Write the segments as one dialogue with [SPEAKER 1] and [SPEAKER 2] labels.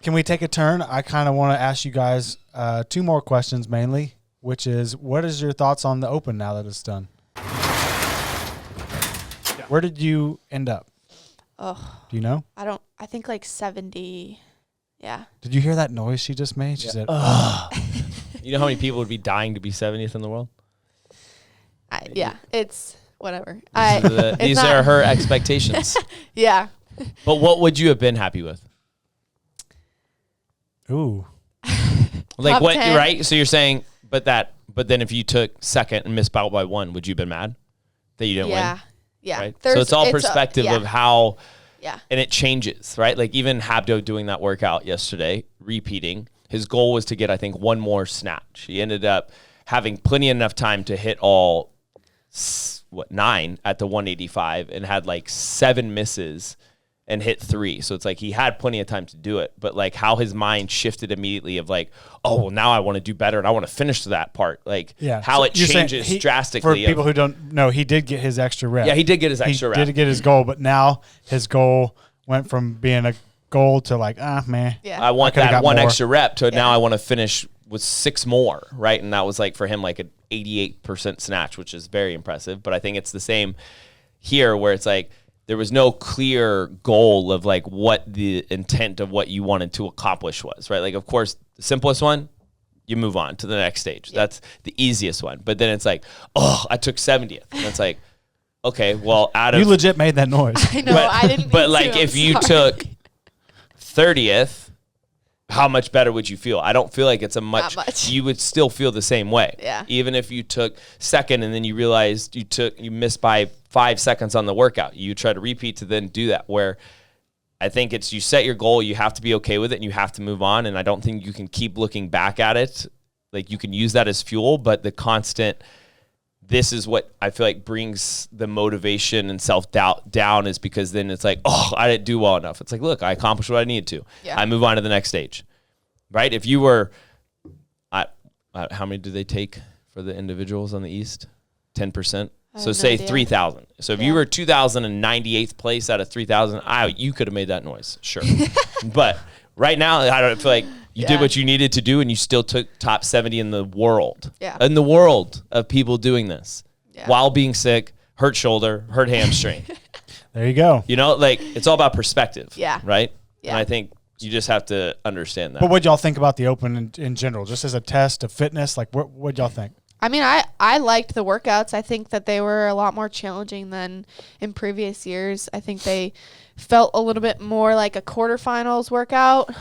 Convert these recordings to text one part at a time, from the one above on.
[SPEAKER 1] Can we take a turn? I kind of want to ask you guys 2 more questions mainly, which is, what is your thoughts on the Open now that it's done? Where did you end up?
[SPEAKER 2] Oh.
[SPEAKER 1] Do you know?
[SPEAKER 2] I think like 70. Yeah.
[SPEAKER 1] Did you hear that noise she just made? She said,
[SPEAKER 3] ugh. You know how many people would be dying to be 70th in the world?
[SPEAKER 2] Yeah, it's whatever.
[SPEAKER 3] These are her expectations.
[SPEAKER 2] Yeah.
[SPEAKER 3] But what would you have been happy with?
[SPEAKER 1] Ooh.
[SPEAKER 3] Like
[SPEAKER 2] Top
[SPEAKER 3] what,
[SPEAKER 2] 10.
[SPEAKER 3] right? So you're saying, but then if you took second and missed out by 1, would you have been mad that you didn't win?
[SPEAKER 2] Yeah.
[SPEAKER 3] Right? So it's all perspective of how, and it changes, right? Like even Habdo doing that workout yesterday, repeating, his goal was to get, I think, 1 more snatch. He ended up having plenty enough time to hit all 9 at the 185 and had like 7 misses and hit 3. So it's like he had plenty of time to do it, but like how his mind shifted immediately of like, oh, well, now I want to do better and I want to finish that part. Like how so it changes drastically.
[SPEAKER 1] For people who don't know, he did get his extra rep.
[SPEAKER 3] Yeah, he did get his extra rep.
[SPEAKER 1] He did get his goal, but now his goal went from being a goal to like, man.
[SPEAKER 2] Yeah.
[SPEAKER 3] I want that 1 extra rep to now I want to finish with 6 more, right? And that was like for him like an 88% snatch, which is very impressive. But I think it's the same here where it's like there was no clear goal of like what the intent of what you wanted to accomplish was, right? Like, of course, the simplest one, you move on to the next stage. Yeah. That's the easiest one. But then it's like, oh, I took 70th. And it's like, okay, well, out of...
[SPEAKER 1] You legit made that noise.
[SPEAKER 2] I know, I didn't
[SPEAKER 3] But like if you took 30th, how much better would you feel? I don't feel like it's
[SPEAKER 2] Not much.
[SPEAKER 3] You would still feel the same way.
[SPEAKER 2] Yeah.
[SPEAKER 3] Even if you took second and then you realized you missed by 5 seconds on the workout, you try to repeat to then do that, where I think it's you set your goal, you have to be okay with it and you have to move on. And I don't think you can keep looking back at it. Like you can use that as fuel, but the constant, this is what I feel like brings the motivation and self-doubt down, is because then it's like, oh, I didn't do well enough. It's like, look, I accomplished what I needed to.
[SPEAKER 2] Yeah.
[SPEAKER 3] I move on to the next stage, right? If you were, how many do they take for the individuals on the East? 10%. So say 3,000. So if you were 2,098th place out of 3,000, you could have made that noise, sure. But right now, I don't feel like you did what you needed to do, and you still took top 70 in the world.
[SPEAKER 2] Yeah.
[SPEAKER 3] In the world of people doing this while being sick, hurt shoulder, hurt hamstring.
[SPEAKER 1] There you go.
[SPEAKER 3] You know, like it's all about perspective.
[SPEAKER 2] Yeah.
[SPEAKER 3] Right?
[SPEAKER 2] Yeah.
[SPEAKER 3] And I think you just have to understand that.
[SPEAKER 1] But what y'all think about the Open in general, just as a test of fitness? Like, what y'all think?
[SPEAKER 2] I mean, I liked the workouts. I think that they were a lot more challenging than in previous years. I think they felt a little bit more like a quarterfinals workout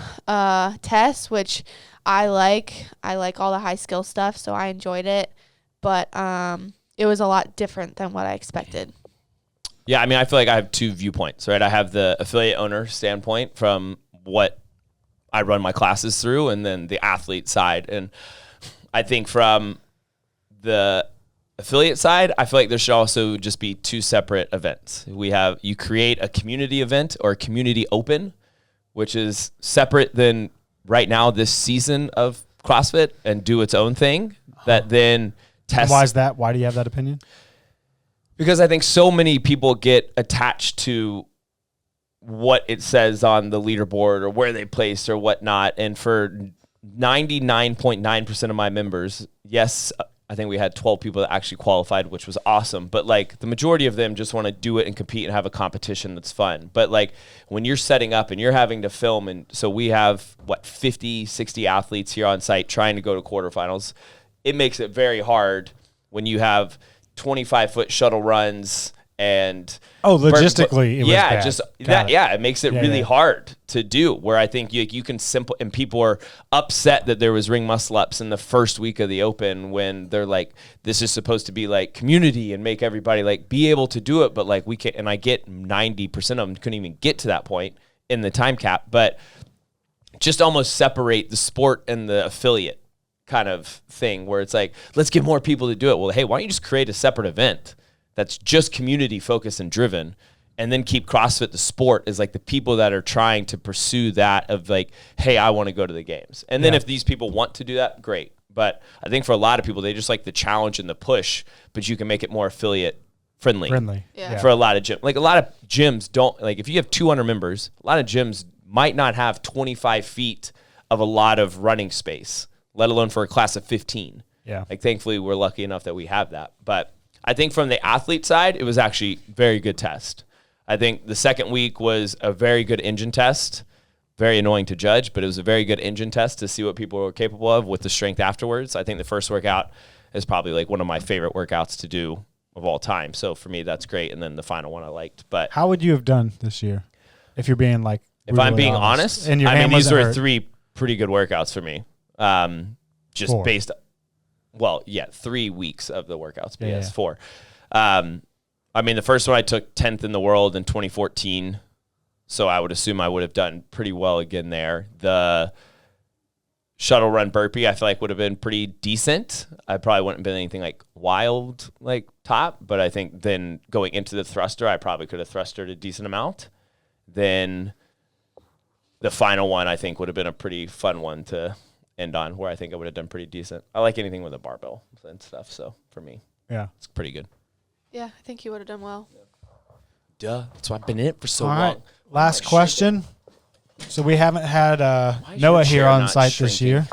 [SPEAKER 2] test, which I like. I like all the high skill stuff, so I enjoyed it. But it was a lot different than what I expected.
[SPEAKER 3] Yeah, I mean, I feel like I have 2 viewpoints, right? I have the affiliate owner standpoint from what I run my classes through, and then the athlete side. And I think from the affiliate side, I feel like there should also just be 2 separate events. You create a community event or a community open, which is separate than right now this season of CrossFit, and do its own thing that then tests.
[SPEAKER 1] And why is that? Why do you have that opinion?
[SPEAKER 3] Because I think so many people get attached to what it says on the leaderboard or where they placed or whatnot. And for 99.9% of my members, yes, I think we had 12 people that actually qualified, which was awesome. But like the majority of them just want to do it and compete and have a competition that's fun. But like when you're setting up and you're having to film, and so we have 50, 60 athletes here on site trying to go to quarterfinals. It makes it very hard when you have 25-foot shuttle runs and
[SPEAKER 1] logistically, it was bad.
[SPEAKER 3] It makes it really hard to do, where I think you can and people are upset that there was ring muscle ups in the first week of the Open, when they're like, this is supposed to be like community and make everybody like be able to do it, but like we can't. And I get 90% of them couldn't even get to that point in the time cap, but just almost separate the sport and the affiliate kind of thing, where it's like, let's get more people to do it. Well, hey, why don't you just create a separate event that's just community focused and driven, and then keep CrossFit the sport as like the people that are trying to pursue that of like, hey, I want to go to the games. And then if these people want to do that, great. But I think for a lot of people, they just like the challenge and the push, but you can make it more affiliate friendly.
[SPEAKER 2] Yeah.
[SPEAKER 3] For a lot of gyms. Like a lot of gyms don't, like if you have 200 members, a lot of gyms might not have 25 feet of a lot of running space, let alone for a class of 15.
[SPEAKER 1] Yeah.
[SPEAKER 3] Like, thankfully, we're lucky enough that we have that. But I think from the athlete side, it was actually a very good test. I think the second week was a very good engine test. Very annoying to judge, but it was a very good engine test to see what people were capable of with the strength afterwards. I think the first workout is probably like one of my favorite workouts to do of all time. So for me, that's great. And then the final one I liked. But
[SPEAKER 1] how would you have done this year if you're being like,
[SPEAKER 3] if I'm being honest,
[SPEAKER 1] and your
[SPEAKER 3] I mean, these were
[SPEAKER 1] hurt.
[SPEAKER 3] 3 pretty good workouts for me. Just
[SPEAKER 1] 4.
[SPEAKER 3] based, 3 weeks of the workouts, but
[SPEAKER 1] Yeah,
[SPEAKER 3] yes,
[SPEAKER 1] yeah.
[SPEAKER 3] 4. I mean, the first one I took 10th in the world in 2014. So I would assume I would have done pretty well again there. The shuttle run burpee, I feel like would have been pretty decent. I probably wouldn't have been anything like wild, like top, but I think then going into the thruster, I probably could have thrustered a decent amount. Then the final one, I think, would have been a pretty fun one to end on, where I think I would have done pretty decent. I like anything with a barbell and stuff, so for me,
[SPEAKER 1] Yeah.
[SPEAKER 3] it's pretty good.
[SPEAKER 2] Yeah, I think you would have done well.
[SPEAKER 3] Duh. That's why I've been in it for so
[SPEAKER 1] All
[SPEAKER 3] long.
[SPEAKER 1] right. Last question. So we haven't had
[SPEAKER 3] is
[SPEAKER 1] Noah
[SPEAKER 3] your
[SPEAKER 1] here
[SPEAKER 3] chair
[SPEAKER 1] on
[SPEAKER 3] not
[SPEAKER 1] site this
[SPEAKER 3] shrinking?
[SPEAKER 1] year.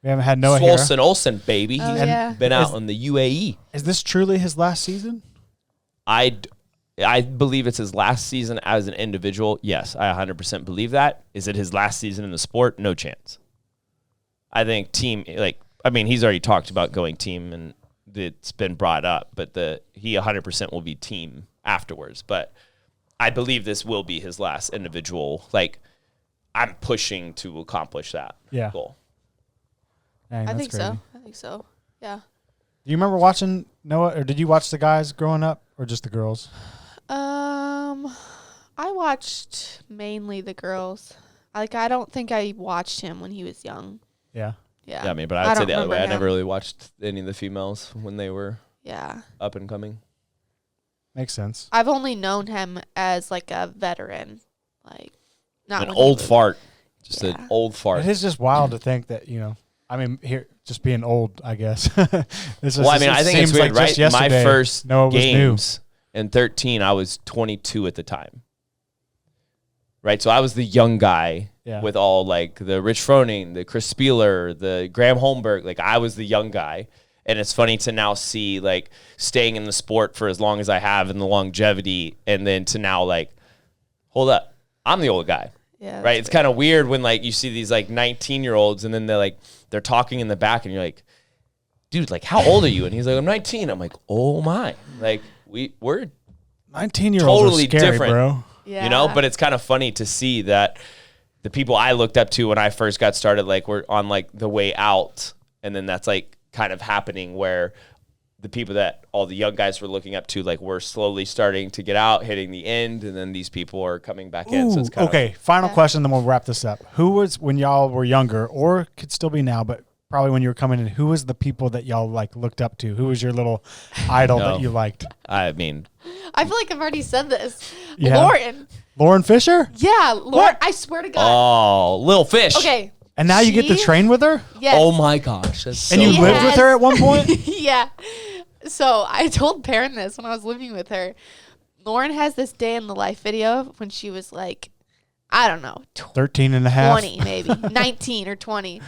[SPEAKER 1] We haven't had Noah here.
[SPEAKER 3] Swolson Olsen, baby.
[SPEAKER 2] Oh,
[SPEAKER 3] He's
[SPEAKER 2] yeah.
[SPEAKER 3] been out
[SPEAKER 1] Is-
[SPEAKER 3] in the UAE.
[SPEAKER 1] Is this truly his last season?
[SPEAKER 3] I believe it's his last season as an individual. Yes, I 100% believe that. Is it his last season in the sport? No chance. I think team, he's already talked about going team, and it's been brought up, but he 100% will be team afterwards. But I believe this will be his last individual. Like, I'm pushing to accomplish that goal.
[SPEAKER 1] Dang,
[SPEAKER 2] I
[SPEAKER 1] that's
[SPEAKER 2] think
[SPEAKER 1] crazy.
[SPEAKER 2] so. I think so. Yeah.
[SPEAKER 1] Do you remember watching Noah, or did you watch the guys growing up, or just the girls?
[SPEAKER 2] I watched mainly the girls. Like, I don't think I watched him when he was young.
[SPEAKER 1] Yeah.
[SPEAKER 2] Yeah.
[SPEAKER 3] Yeah, I mean, but
[SPEAKER 2] I
[SPEAKER 3] I'd say
[SPEAKER 2] don't
[SPEAKER 3] the other way. I
[SPEAKER 2] remember
[SPEAKER 3] never
[SPEAKER 2] him.
[SPEAKER 3] really watched any of the females when they were
[SPEAKER 2] Yeah.
[SPEAKER 3] up and coming.
[SPEAKER 1] Makes sense.
[SPEAKER 2] I've only known him as like a veteran. Like, not
[SPEAKER 3] An
[SPEAKER 2] when he
[SPEAKER 3] old
[SPEAKER 2] was-
[SPEAKER 3] fart. Just
[SPEAKER 2] Yeah.
[SPEAKER 3] an old fart.
[SPEAKER 1] It is just wild to think that, I mean, here, just being old, I guess.
[SPEAKER 3] Well, I mean, I think it's weird, right? My first
[SPEAKER 1] Noah was new.
[SPEAKER 3] games in 13, I was 22 at the time. Right? So I was the young guy
[SPEAKER 1] Yeah.
[SPEAKER 3] with all, like, the Rich Froning, the Chris Spieler, the Graham Holmberg. Like, I was the young guy. And it's funny to now see, like, staying in the sport for as long as I have and the longevity, and then to now, like, hold up, I'm the old guy.
[SPEAKER 2] Yeah.
[SPEAKER 3] Right? It's kind of weird when, like, you see these, like, 19-year-olds, and then they're talking in the back, and you're like, dude, like, how old are you? And he's like, I'm 19. I'm like, oh my. Like, we're
[SPEAKER 1] 19-year-olds
[SPEAKER 3] totally
[SPEAKER 1] are scary,
[SPEAKER 3] different.
[SPEAKER 1] bro.
[SPEAKER 2] Yeah.
[SPEAKER 3] but it's kind of funny to see that the people I looked up to when I first got started, like, were on, like, the way out, and then that's, like, kind of happening where the people that all the young guys were looking up to, like, were slowly starting to get out, hitting the end, and then these people are coming back in. So it's kind
[SPEAKER 1] Okay, final question, then we'll wrap this up. Who was, when y'all were younger, or could still be now, but probably when you were coming in, who was the people that y'all, like, looked up to? Who was your little idol that you liked?
[SPEAKER 3] I mean,
[SPEAKER 2] I feel like I've already said this.
[SPEAKER 1] Yeah.
[SPEAKER 2] Lauren.
[SPEAKER 1] Lauren Fisher?
[SPEAKER 2] Yeah, Lauren. I swear to God.
[SPEAKER 3] oh, little fish.
[SPEAKER 2] Okay.
[SPEAKER 1] And now you get to
[SPEAKER 2] She-
[SPEAKER 1] train with her?
[SPEAKER 2] Yes.
[SPEAKER 3] Oh my gosh. That's
[SPEAKER 1] And
[SPEAKER 3] so
[SPEAKER 1] you
[SPEAKER 2] She
[SPEAKER 1] lived
[SPEAKER 3] cool.
[SPEAKER 1] with her at one point?
[SPEAKER 2] Yeah. So I told Perrin this when I was living with her. Lauren has this day in the life video when she was like, I don't know,
[SPEAKER 1] 13 and a half.
[SPEAKER 2] 20 maybe, 19 or 20.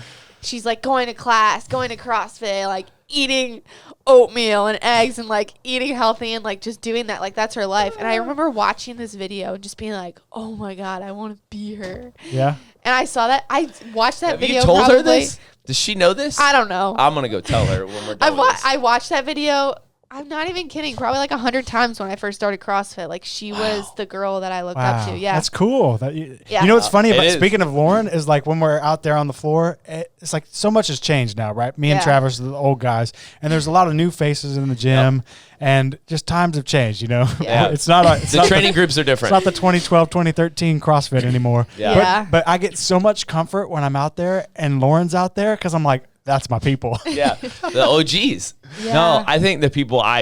[SPEAKER 2] She's like going to class, going to CrossFit, like eating oatmeal and eggs and like eating healthy and like just doing that. Like that's her life. And I remember watching this video and just being like, oh my God, I want to be her.
[SPEAKER 1] Yeah.
[SPEAKER 2] And I saw that. I watched that
[SPEAKER 3] Have
[SPEAKER 2] video.
[SPEAKER 3] you told
[SPEAKER 2] probably,
[SPEAKER 3] her this? Does she know this?
[SPEAKER 2] I don't know.
[SPEAKER 3] I'm going to go tell her when we're done with this.
[SPEAKER 2] I watched that video. I'm not even kidding. Probably like 100 times when I first started CrossFit. Like she was the girl that I looked up to. Yeah.
[SPEAKER 1] That's cool. That
[SPEAKER 2] Yeah.
[SPEAKER 1] You know what's funny
[SPEAKER 3] It
[SPEAKER 1] about
[SPEAKER 3] is.
[SPEAKER 1] speaking of Lauren is like when we're out there on the floor, it's like so much has changed now, right? Me and
[SPEAKER 2] Yeah.
[SPEAKER 1] Travis are the old guys, and there's a lot of new faces in the gym, and just times have changed, you know?
[SPEAKER 3] Yeah.
[SPEAKER 1] it's not
[SPEAKER 3] The training groups are
[SPEAKER 1] it's
[SPEAKER 3] different.
[SPEAKER 1] not the 2012, 2013 CrossFit anymore.
[SPEAKER 3] Yeah.
[SPEAKER 2] Yeah.
[SPEAKER 1] But I get so much comfort when I'm out there and Lauren's out there because I'm like, that's my people.
[SPEAKER 3] Yeah, the OGs.
[SPEAKER 2] Yeah.
[SPEAKER 3] No, I think the people I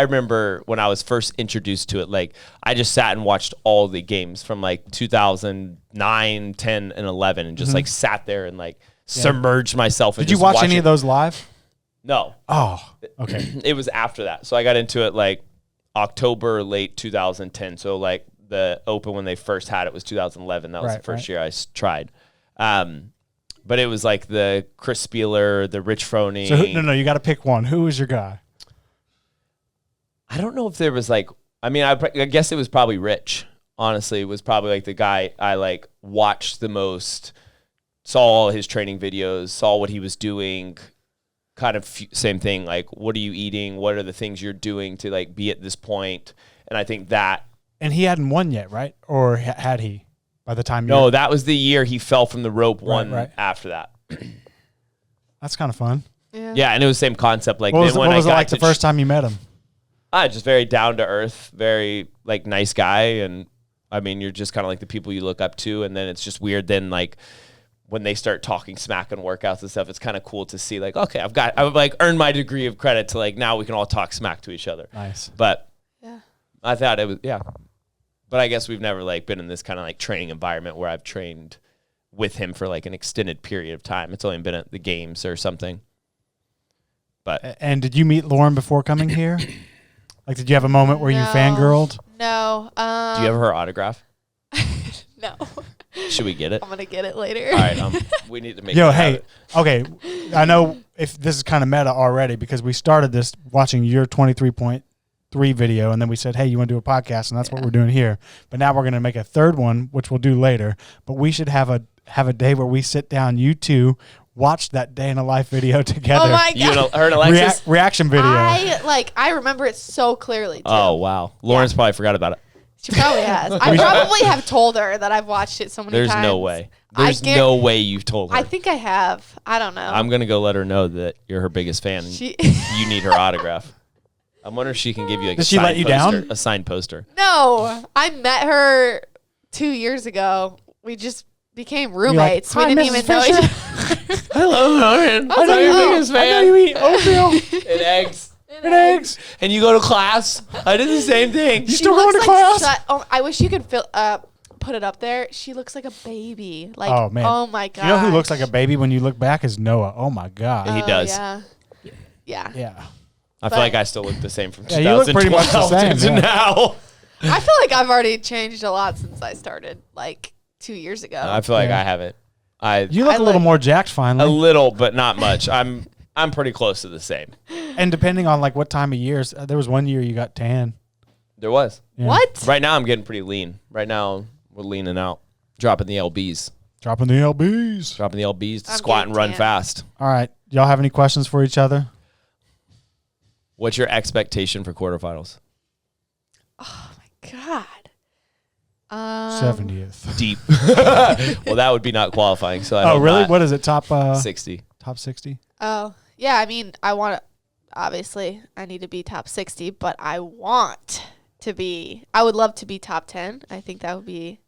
[SPEAKER 3] remember when I was first introduced to it, like I just sat and watched all the games from like 2009, 10, and 11 and just like sat there and like submerged myself.
[SPEAKER 1] Did you watch any of those live?
[SPEAKER 3] No.
[SPEAKER 1] Oh, okay.
[SPEAKER 3] It was after that. So I got into it like October, late 2010. So like the Open when they first had it was 2011. That was
[SPEAKER 1] Right,
[SPEAKER 3] the first
[SPEAKER 1] right.
[SPEAKER 3] year I tried. But it was like the Chris Spieler, the Rich Froning.
[SPEAKER 1] So no, you got to pick one. Who was your guy?
[SPEAKER 3] I don't know if there was like, I mean, I guess it was probably Rich. Honestly, it was probably like the guy I like watched the most, saw all his training videos, saw what he was doing, kind of same thing. Like, what are you eating? What are the things you're doing to like be at this point? And I think that.
[SPEAKER 1] And he hadn't won yet, right? Or had he by the time?
[SPEAKER 3] No, that was the year he fell from the rope.
[SPEAKER 1] Right.
[SPEAKER 3] After that.
[SPEAKER 1] That's kind of fun.
[SPEAKER 3] Yeah, and it was the same concept. Like,
[SPEAKER 1] What was,
[SPEAKER 3] then when
[SPEAKER 1] what was
[SPEAKER 3] I
[SPEAKER 1] it
[SPEAKER 3] got
[SPEAKER 1] like the first time you met him?
[SPEAKER 3] Just very down to earth, very like nice guy, and I mean, you're just kind of like the people you look up to, and then it's just weird. Then like when they start talking smack on workouts and stuff, it's kind of cool to see like, okay, I've like earned my degree of credit to like now we can all talk smack to each other.
[SPEAKER 1] Nice.
[SPEAKER 3] But
[SPEAKER 2] Yeah.
[SPEAKER 3] I thought it was but I guess we've never like been in this kind of like training environment where I've trained with him for like an extended period of time. It's only been at the games or something. But
[SPEAKER 1] And did you meet Lauren before coming here? Like, did you have a moment where you fangirled?
[SPEAKER 2] No.
[SPEAKER 3] do you have her autograph?
[SPEAKER 2] No.
[SPEAKER 3] Should we get it?
[SPEAKER 2] I'm gonna get it later.
[SPEAKER 3] All right, we need to make.
[SPEAKER 1] Yo,
[SPEAKER 3] it
[SPEAKER 1] hey,
[SPEAKER 3] happen.
[SPEAKER 1] okay. I know if this is kind of meta already because we started this watching your 23.3 video, and then we said, hey, you want to do a podcast, and that's what we're doing here. But now we're going to make a third one, which we'll do later. But we should have a day where we sit down, you two, watch that day in a life video together.
[SPEAKER 2] Oh my
[SPEAKER 3] You
[SPEAKER 2] god.
[SPEAKER 3] and her and Alexis.
[SPEAKER 1] Reaction video.
[SPEAKER 2] I remember it so clearly too.
[SPEAKER 3] Oh wow, Lauren's probably forgot about it.
[SPEAKER 2] She probably has. I probably have told her that I've watched it so many
[SPEAKER 3] There's
[SPEAKER 2] times.
[SPEAKER 3] no way. There's no way you've told her.
[SPEAKER 2] I think I have. I don't know.
[SPEAKER 3] I'm gonna go let her know that you're her biggest fan. And
[SPEAKER 2] She
[SPEAKER 3] you need her autograph. I wonder if she can give you like
[SPEAKER 1] Did
[SPEAKER 3] a
[SPEAKER 1] she
[SPEAKER 3] signed
[SPEAKER 1] let you
[SPEAKER 3] poster,
[SPEAKER 1] down?
[SPEAKER 3] a signed poster.
[SPEAKER 2] No, I met her 2 years ago. We just became roommates.
[SPEAKER 1] "Hi,
[SPEAKER 2] we didn't
[SPEAKER 1] Mrs.
[SPEAKER 2] even know each
[SPEAKER 1] Fisher."
[SPEAKER 2] other.
[SPEAKER 3] Hello, Lauren.
[SPEAKER 2] I was like, oh,
[SPEAKER 1] I know you eat oatmeal
[SPEAKER 3] And eggs.
[SPEAKER 1] and eggs.
[SPEAKER 3] And you go to class. I did the same thing.
[SPEAKER 1] You still going to class?
[SPEAKER 2] I wish you could put it up there. She looks like a baby. Like,
[SPEAKER 1] Oh, man.
[SPEAKER 2] oh my god.
[SPEAKER 1] You know who looks like a baby when you look back is Noah. Oh, my God.
[SPEAKER 3] He does.
[SPEAKER 2] Yeah. Yeah.
[SPEAKER 1] Yeah.
[SPEAKER 3] I feel like I still look the same from
[SPEAKER 1] Yeah, you look pretty much the
[SPEAKER 3] 2012
[SPEAKER 1] same,
[SPEAKER 3] to
[SPEAKER 1] yeah.
[SPEAKER 3] now.
[SPEAKER 2] I feel like I've already changed a lot since I started, like 2 years ago.
[SPEAKER 3] I feel like
[SPEAKER 1] Yeah.
[SPEAKER 3] I haven't.
[SPEAKER 1] You look
[SPEAKER 2] I
[SPEAKER 1] a little
[SPEAKER 2] look-
[SPEAKER 1] more jacked
[SPEAKER 3] A
[SPEAKER 1] finally.
[SPEAKER 3] little, but not much. I'm pretty close to the same.
[SPEAKER 1] And depending on like what time of years, there was one year you got tan.
[SPEAKER 3] There was.
[SPEAKER 1] Yeah.
[SPEAKER 2] What?
[SPEAKER 3] Right now, I'm getting pretty lean. Right now, we're leaning out, dropping the LBs,
[SPEAKER 1] Dropping the LBs.
[SPEAKER 3] dropping the LBs to
[SPEAKER 2] I'm
[SPEAKER 3] squat
[SPEAKER 2] getting
[SPEAKER 3] and run
[SPEAKER 2] tan.
[SPEAKER 3] fast.
[SPEAKER 1] All right. Y'all have any questions for each other?
[SPEAKER 3] What's your expectation for quarterfinals?
[SPEAKER 2] Oh my god.
[SPEAKER 1] 70th.
[SPEAKER 3] Deep. Well, that would be not qualifying. So I
[SPEAKER 1] Oh,
[SPEAKER 3] hope
[SPEAKER 1] really?
[SPEAKER 3] not.
[SPEAKER 1] What is it? Top
[SPEAKER 3] 60.
[SPEAKER 1] top 60?
[SPEAKER 2] Oh, yeah. I mean, I want to. Obviously, I need to be top 60, but I want to be. I would love to be top 10. I think that would be.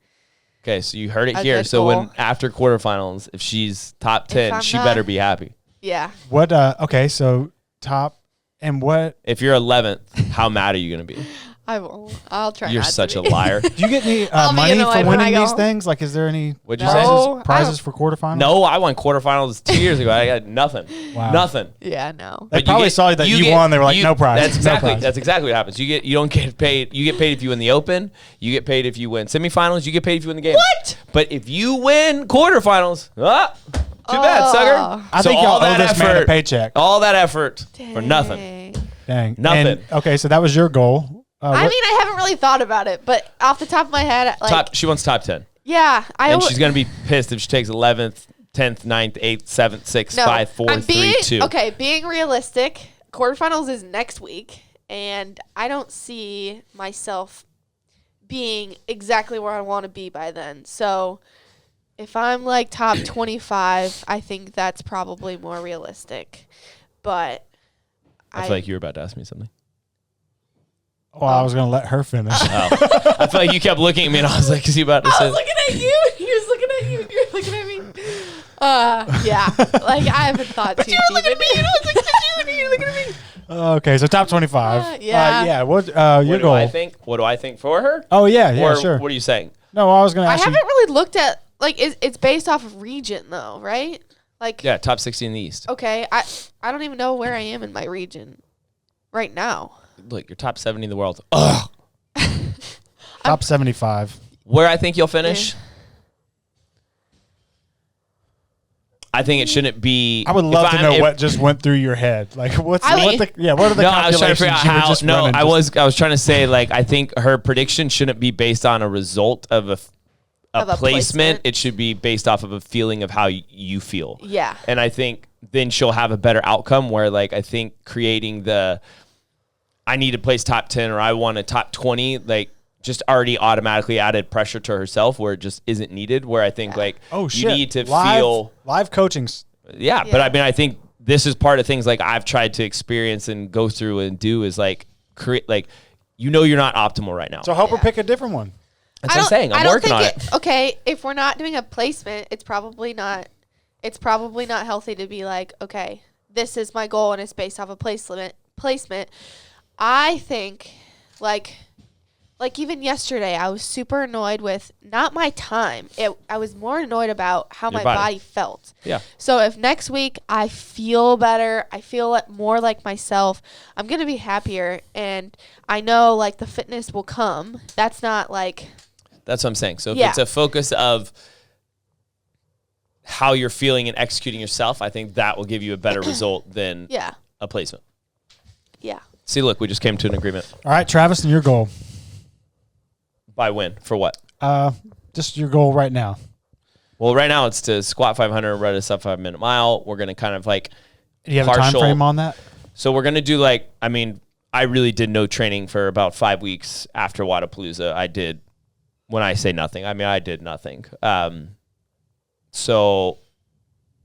[SPEAKER 3] Okay, so you heard it
[SPEAKER 2] A
[SPEAKER 3] here.
[SPEAKER 2] good
[SPEAKER 3] So when
[SPEAKER 2] goal.
[SPEAKER 3] after quarterfinals, if she's top 10,
[SPEAKER 2] I'm
[SPEAKER 3] she
[SPEAKER 2] not-
[SPEAKER 3] better be happy.
[SPEAKER 2] Yeah.
[SPEAKER 1] What? Okay, so top and what?
[SPEAKER 3] If you're 11th, how mad are you going to be?
[SPEAKER 2] I won't. I'll try.
[SPEAKER 3] You're
[SPEAKER 2] not
[SPEAKER 3] such
[SPEAKER 2] to
[SPEAKER 3] a
[SPEAKER 2] be.
[SPEAKER 3] liar.
[SPEAKER 1] Do you get any
[SPEAKER 2] I'll be
[SPEAKER 1] money
[SPEAKER 2] annoyed
[SPEAKER 1] for
[SPEAKER 2] when I
[SPEAKER 1] winning
[SPEAKER 2] go
[SPEAKER 1] these
[SPEAKER 2] home.
[SPEAKER 1] things? Like, is there any
[SPEAKER 3] What'd you
[SPEAKER 2] No.
[SPEAKER 3] say?
[SPEAKER 2] I
[SPEAKER 1] prizes
[SPEAKER 2] don't-
[SPEAKER 1] for quarterfinals?
[SPEAKER 3] No, I won quarterfinals 2 years ago. I got nothing.
[SPEAKER 1] Wow.
[SPEAKER 3] Nothing.
[SPEAKER 2] Yeah. No.
[SPEAKER 1] They
[SPEAKER 3] But
[SPEAKER 1] probably saw that you won. They were like, no prize.
[SPEAKER 3] That's
[SPEAKER 1] no
[SPEAKER 3] exactly
[SPEAKER 1] prize.
[SPEAKER 3] that's exactly what happens. You don't get paid. You get paid if you win the Open. You get paid if you win semifinals. You get paid if you win the game.
[SPEAKER 2] What?
[SPEAKER 3] But if you win quarterfinals, too bad, sucker.
[SPEAKER 1] I
[SPEAKER 3] So
[SPEAKER 1] think y'all
[SPEAKER 3] all
[SPEAKER 1] owe
[SPEAKER 3] that
[SPEAKER 1] this man a
[SPEAKER 3] effort-
[SPEAKER 1] paycheck.
[SPEAKER 3] All that effort for nothing.
[SPEAKER 2] Dang.
[SPEAKER 1] Dang.
[SPEAKER 3] Nothing.
[SPEAKER 1] And, okay, so that was your goal.
[SPEAKER 2] I
[SPEAKER 1] What-
[SPEAKER 2] mean, I haven't really thought about it, but off the top of my head, like,
[SPEAKER 3] She wants top 10,
[SPEAKER 2] yeah,
[SPEAKER 3] and she's gonna be pissed if she takes 11th, 10th, 9th, 8th, 7th, 6th, 5, 4,
[SPEAKER 2] I'm
[SPEAKER 3] 3, 2.
[SPEAKER 2] Okay, being realistic, quarterfinals is next week, and I don't see myself being exactly where I want to be by then. So if I'm like top 25, I think that's probably more realistic. But
[SPEAKER 3] I feel like you were about to ask me something.
[SPEAKER 1] Well, I was going to let her finish.
[SPEAKER 3] Oh. I feel like you kept looking at me, and I was like, "Is he about to
[SPEAKER 2] I
[SPEAKER 3] say?"
[SPEAKER 2] was looking at you. He was looking at you. You're looking at me. Yeah. Like I haven't thought too deep. You're looking at me. You're looking at me.
[SPEAKER 1] Okay, so top 25.
[SPEAKER 2] Yeah.
[SPEAKER 1] Yeah. What
[SPEAKER 3] What
[SPEAKER 1] your
[SPEAKER 3] do
[SPEAKER 1] goal?
[SPEAKER 3] I think? What do I think for her?
[SPEAKER 1] Oh yeah, yeah,
[SPEAKER 3] Or
[SPEAKER 1] sure.
[SPEAKER 3] what are you saying?
[SPEAKER 1] No, I was going to
[SPEAKER 2] I
[SPEAKER 1] ask you.
[SPEAKER 2] haven't really looked at like it's based off of region though, right? Like
[SPEAKER 3] Yeah, top 60 in the East.
[SPEAKER 2] okay, I don't even know where I am in my region right now.
[SPEAKER 3] Look, you're top 70 in the world. Ugh.
[SPEAKER 1] Top 75.
[SPEAKER 3] Where I think you'll finish? I think it shouldn't be.
[SPEAKER 1] I would love to know what just went through your head. Like, what are the
[SPEAKER 3] I was trying to figure out how. No, I was trying to say, like, I think her prediction shouldn't be based on a result of a placement. It should be based off of a feeling of how you feel.
[SPEAKER 2] Yeah.
[SPEAKER 3] And I think then she'll have a better outcome where, like, I think creating I need to place top 10 or I want a top 20, like, just already automatically added pressure to herself where it just isn't needed, where I think you need to feel
[SPEAKER 1] live coachings.
[SPEAKER 3] Yeah. But I mean, I think this is part of things like I've tried to experience and go through and do is like create, like, you're not optimal right now.
[SPEAKER 1] So help her pick a different one.
[SPEAKER 3] That's what I'm saying. I'm working on it.
[SPEAKER 2] Okay. If we're not doing a placement, it's probably not healthy to be like, okay, this is my goal and it's based off a placement. I think like even yesterday, I was super annoyed with not my time. I was more annoyed about how my body felt.
[SPEAKER 3] Yeah.
[SPEAKER 2] So if next week I feel better, I feel more like myself, I'm going to be happier. And I know like the fitness will come. That's not like.
[SPEAKER 3] That's what I'm saying. So if it's a focus of how you're feeling and executing yourself, I think that will give you a better result than a placement.
[SPEAKER 2] Yeah.
[SPEAKER 3] See, look, we just came to an agreement.
[SPEAKER 1] All right, Travis, and your goal.
[SPEAKER 3] By when? For what?
[SPEAKER 1] Just your goal right now.
[SPEAKER 3] Well, right now it's to squat 500, run a sub 5 minute mile. We're going to kind of like.
[SPEAKER 1] Do you have a time frame on that?
[SPEAKER 3] So we're going to do I really did no training for about 5 weeks after Wodapalooza. When I say nothing, I mean, I did nothing. So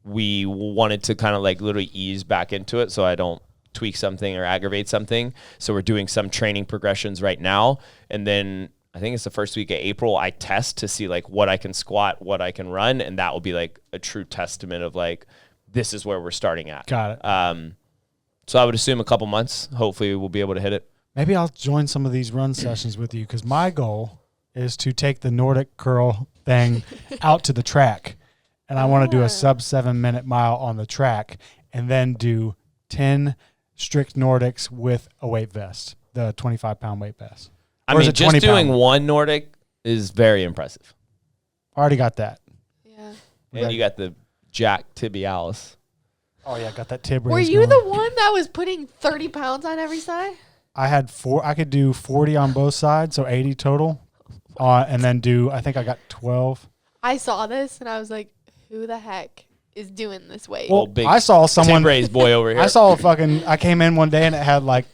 [SPEAKER 3] we wanted to kind of like literally ease back into it so I don't tweak something or aggravate something. So we're doing some training progressions right now. And then I think it's the first week of April, I test to see like what I can squat, what I can run. And that will be like a true testament of like, this is where we're starting at.
[SPEAKER 1] Got it.
[SPEAKER 3] So I would assume a couple months, hopefully we'll be able to hit it.
[SPEAKER 1] Maybe I'll join some of these run sessions with you because my goal is to take the Nordic curl thing out to the track. And I want to do a sub 7 minute mile on the track and then do 10 strict Nordics with a weight vest, the 25-pound weight vest.
[SPEAKER 3] I mean, just doing one Nordic is very impressive.
[SPEAKER 1] Already got that.
[SPEAKER 2] Yeah.
[SPEAKER 3] And you got the jack tibialis.
[SPEAKER 1] Oh, yeah, got that tib.
[SPEAKER 2] Were you the one that was putting 30 pounds on every side?
[SPEAKER 1] I had I could do 40 on both sides, so 80 total. And then I think I got 12.
[SPEAKER 2] I saw this, and I was like, who the heck is doing this weight?
[SPEAKER 3] Well, big
[SPEAKER 1] I saw someone.
[SPEAKER 3] raised boy over here.
[SPEAKER 1] I came in one day, and it had like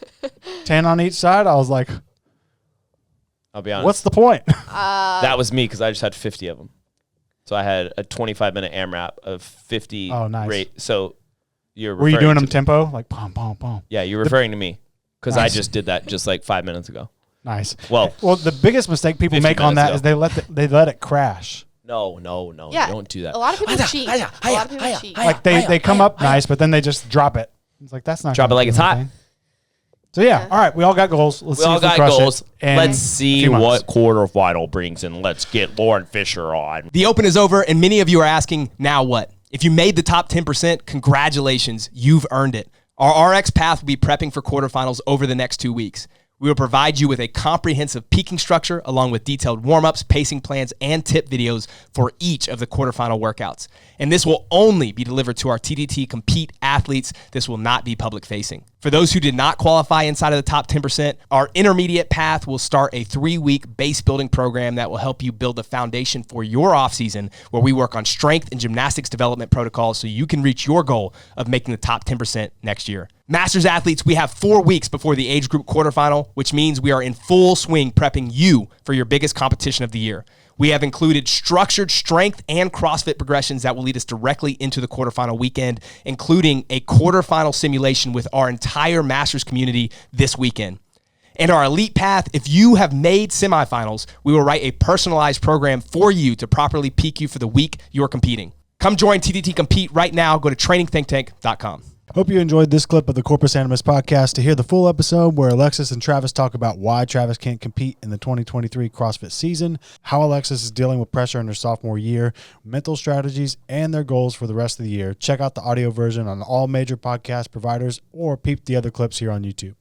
[SPEAKER 1] 10 on each side. I was like,
[SPEAKER 3] I'll be honest.
[SPEAKER 1] What's the point?
[SPEAKER 3] That was me because I just had 50 of them. So I had a 25-minute AMRAP of 50.
[SPEAKER 1] Oh, nice.
[SPEAKER 3] Rate. So
[SPEAKER 1] were you doing them tempo? Like, pom, pom, pom.
[SPEAKER 3] Yeah, you're referring to me because I just did that just like 5 minutes ago.
[SPEAKER 1] Nice.
[SPEAKER 3] Well,
[SPEAKER 1] the biggest mistake people make on that is they let it crash.
[SPEAKER 3] No.
[SPEAKER 2] Yeah,
[SPEAKER 3] don't do that.
[SPEAKER 2] A lot of people cheat.
[SPEAKER 1] Like they come up nice, but then they just drop it. It's like that's not
[SPEAKER 3] drop it like it's hot.
[SPEAKER 1] So yeah, all right, we all got goals. Let's see if we crush it.
[SPEAKER 3] Let's see what quarterfinal brings, and let's get Lauren Fisher on.
[SPEAKER 4] The Open is over, and many of you are asking, now what? If you made the top 10%, congratulations, you've earned it. Our RX Path will be prepping for quarterfinals over the next 2 weeks. We will provide you with a comprehensive peaking structure along with detailed warm-ups, pacing plans, and tip videos for each of the quarterfinal workouts. And this will only be delivered to our TDT Compete athletes. This will not be public-facing. For those who did not qualify inside of the top 10%, our intermediate path will start a 3-week base building program that will help you build the foundation for your offseason, where we work on strength and gymnastics development protocols so you can reach your goal of making the top 10% next year. Masters athletes, we have 4 weeks before the age group quarterfinal, which means we are in full swing prepping you for your biggest competition of the year. We have included structured strength and CrossFit progressions that will lead us directly into the quarterfinal weekend, including a quarterfinal simulation with our entire Masters community this weekend. And our elite path, if you have made semifinals, we will write a personalized program for you to properly peak you for the week you're competing. Come join TDT Compete right now. Go to trainingthinktank.com.
[SPEAKER 1] Hope you enjoyed this clip of the Corpus Animus Podcast. To hear the full episode where Alexis and Travis talk about why Travis can't compete in the 2023 CrossFit season, how Alexis is dealing with pressure in her sophomore year, mental strategies, and their goals for the rest of the year, check out the audio version on all major podcast providers or peep the other clips here on YouTube.